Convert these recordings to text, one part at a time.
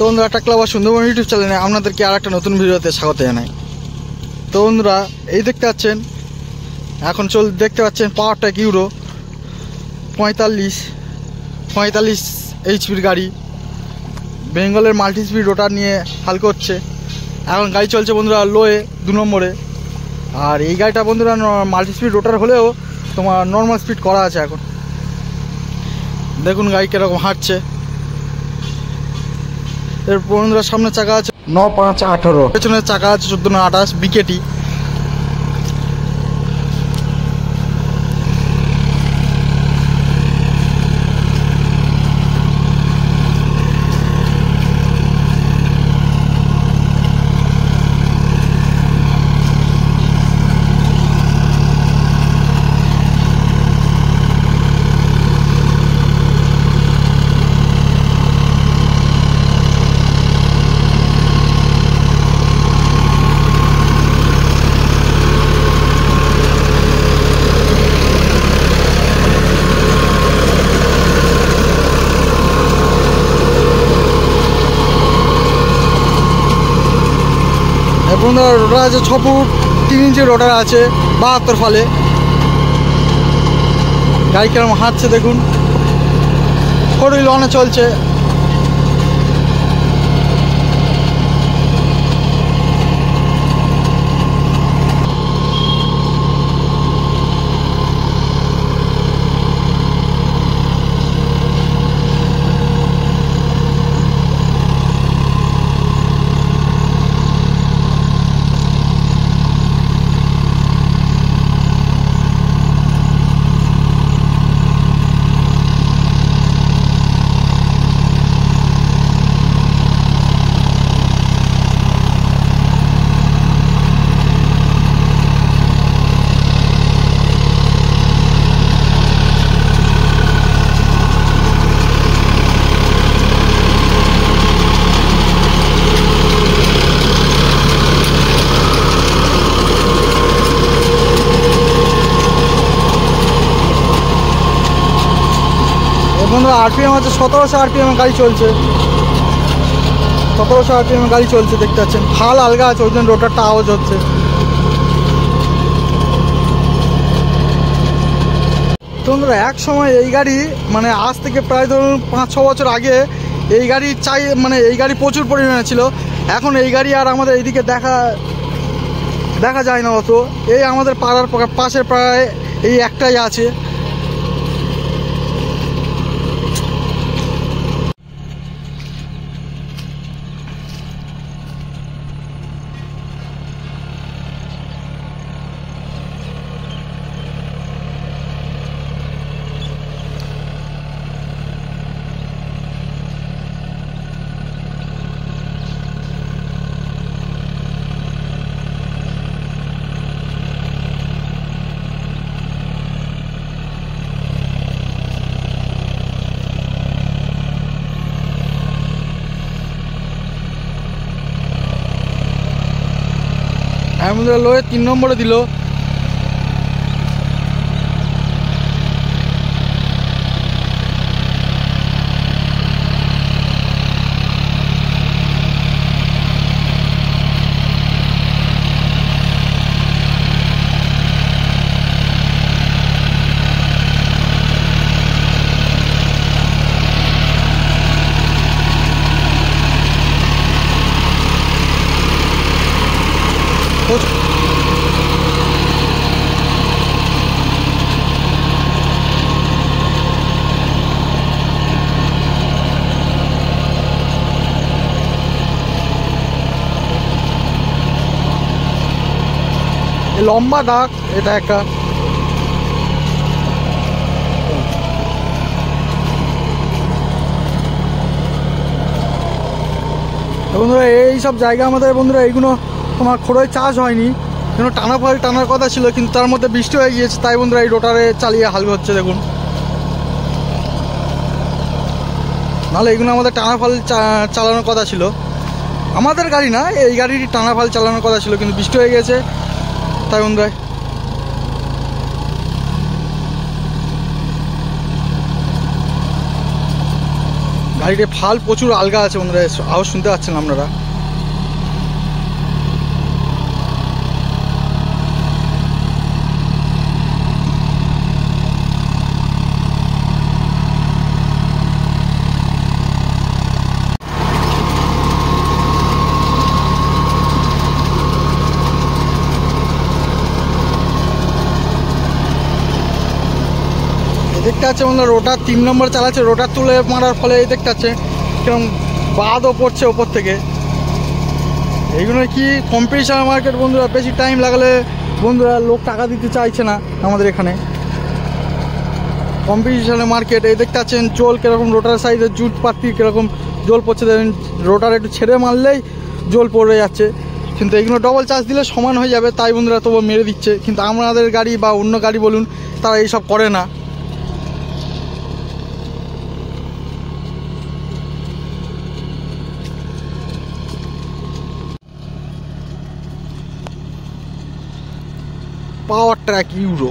তো বন্ধুরা, টাকলা বা সুন্দরবন ইউটিউব চ্যানেলে আপনাদেরকে আর একটা নতুন ভিডিওতে স্বাগত জানাই। তো বন্ধুরা, এই দেখতে পাচ্ছেন এখন দেখতে পাচ্ছেন পাওয়ারটেক ইউরো 45 এইচপির গাড়ি, বেঙ্গলের মাল্টি স্পিড রোটার নিয়ে হাল করছে। এখন গাড়ি চলছে বন্ধুরা লোয়ে 2 নম্বরে। আর এই গাড়িটা বন্ধুরা মাল্টি স্পিড রোটার হলেও তোমার নর্মাল স্পিড করা আছে। এখন দেখুন গাড়ি কীরকম হাঁটছে। এর বন্ধুরা সামনে চাকা আছে 9-5-18, পেছনের চাকা আছে 14-28 বিকেটি। বন্ধুরা রোটার আছে 6 ফুট 3 ইঞ্চি রোটার আছে 72 ফালে। গাড়ি কেরম হাঁটছে দেখুন, 4 হুইল অনে চলছে। বন্ধুরা আরপিএম আছে 1700 আরপিএম গাড়ি চলছে, 1700 আরপিএম গাড়ি চলছে। দেখতে পাচ্ছেন ফাল আলগা আছে, ওই জন্য রোটারটা আওয়াজ হচ্ছে। তো বন্ধুরা এক সময় এই গাড়ি মানে আজ থেকে প্রায় ধরুন 5-6 বছর আগে এই গাড়ি এই গাড়ি প্রচুর পরিমাণে ছিল। এখন এই গাড়ি আর আমাদের এইদিকে দেখা যায় না অত। এই আমাদের পাড়ার পাশের প্রায় এই একটাই আছে। আমাদের লোয়ে 3 নম্বরে দিল। লম্বা ডাক এটা একটা। বন্ধুরা এইসব জায়গা আমাদের বন্ধুরা এইগুলো তোমার খোড়োয় চাষ হয়নি, কেন টানার কথা ছিল, কিন্তু তার মধ্যে বৃষ্টি হয়ে গিয়েছে, তাই বন্ধুরা এই রোটারে চালিয়ে হাল হচ্ছে। দেখুন নাহলে এইগুলো আমাদের টানাফাল চালানোর কথা ছিল, আমাদের গাড়ি না, এই গাড়িটি টানাফাল চালানোর কথা ছিল, কিন্তু বৃষ্টি হয়ে গেছে তাই বন্ধুরা। গাড়িতে ফাল প্রচুর আলগা আছে বন্ধুরা, আওয়াজ শুনতে পাচ্ছেন আপনারা। দেখতে পাচ্ছে বন্ধুরা রোটার 3 নম্বর চালাচ্ছে, রোটার তুলে মারার ফলে দেখতে পাচ্ছে কিরকম বাদও পড়ছে ওপর থেকে। এইগুলো কি কম্পিটিশন মার্কেট বন্ধুরা, বেশি টাইম লাগালে বন্ধুরা লোক টাকা দিতে চাইছে না আমাদের এখানে। কম্পিটিশনের মার্কেট। এই দেখতে পাচ্ছেন জল কীরকম রোটার সাইজের জুট পাতি কীরকম জল পড়ছে, দেখেন রোটার একটু ছেড়ে মারলেই জল পড়ে যাচ্ছে। কিন্তু এইগুলো ডবল চার্জ দিলে সমান হয়ে যাবে, তাই বন্ধুরা তবু মেরে দিচ্ছে। কিন্তু আমাদের গাড়ি বা অন্য গাড়ি বলুন, তারা এইসব করে না। পাওয়ার ট্র্যাক ইউরো।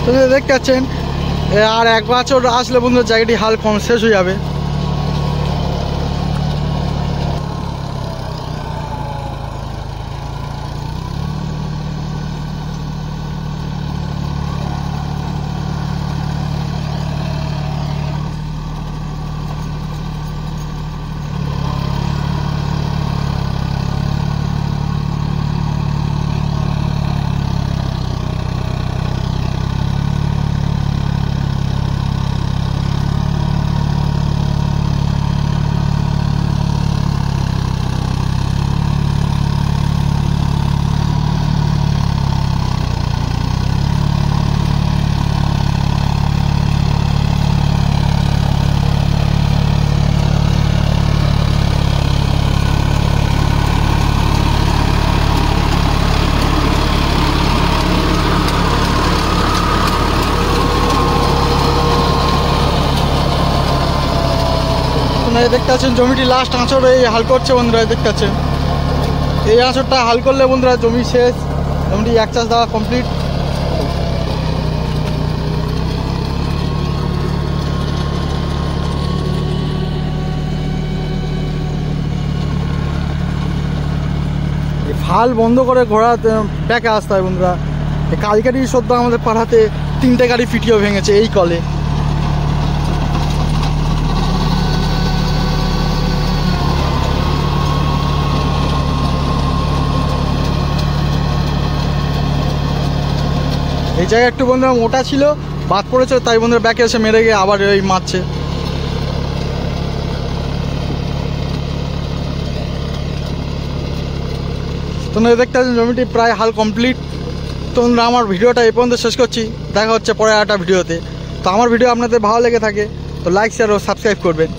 তো দেখতে পাচ্ছেন আর 1 বছর আসলে বন্ধু জায়গাটি হাল কম শেষ হয়ে যাবে। দেখতে পাচ্ছেন জমিটি লাস্ট আঁচড় এই হাল করছে বন্ধুরা। দেখতে পাচ্ছেন এই আঁচড়টা হাল করলে বন্ধুরা জমি শেষ, জমিটি 1 চাষ দেওয়া কমপ্লিট। ফাল বন্ধ করে ঘোড়া ব্যাকে আসতে হয় বন্ধুরা। কালকেরই সদ্য আমাদের পাড়াতে 3টে গাড়ি ফিটিও ভেঙেছে এই কলে। এই জায়গায় একটু বন্ধুরা মোটা ছিল, বাদ পড়েছে, তাই বন্ধুরা ব্যাকে এসে মেরে গিয়ে আবার এই মারছে। তোমরা দেখতে পাচ্ছেন জমিটি প্রায় হাল কমপ্লিট। তোমরা আমার ভিডিওটা এই পর্যন্ত শেষ করছি, দেখা হচ্ছে পরে একটা ভিডিওতে। তো আমার ভিডিও আপনাদের ভালো লেগে থাকে তো লাইক শেয়ার ও সাবস্ক্রাইব করবেন।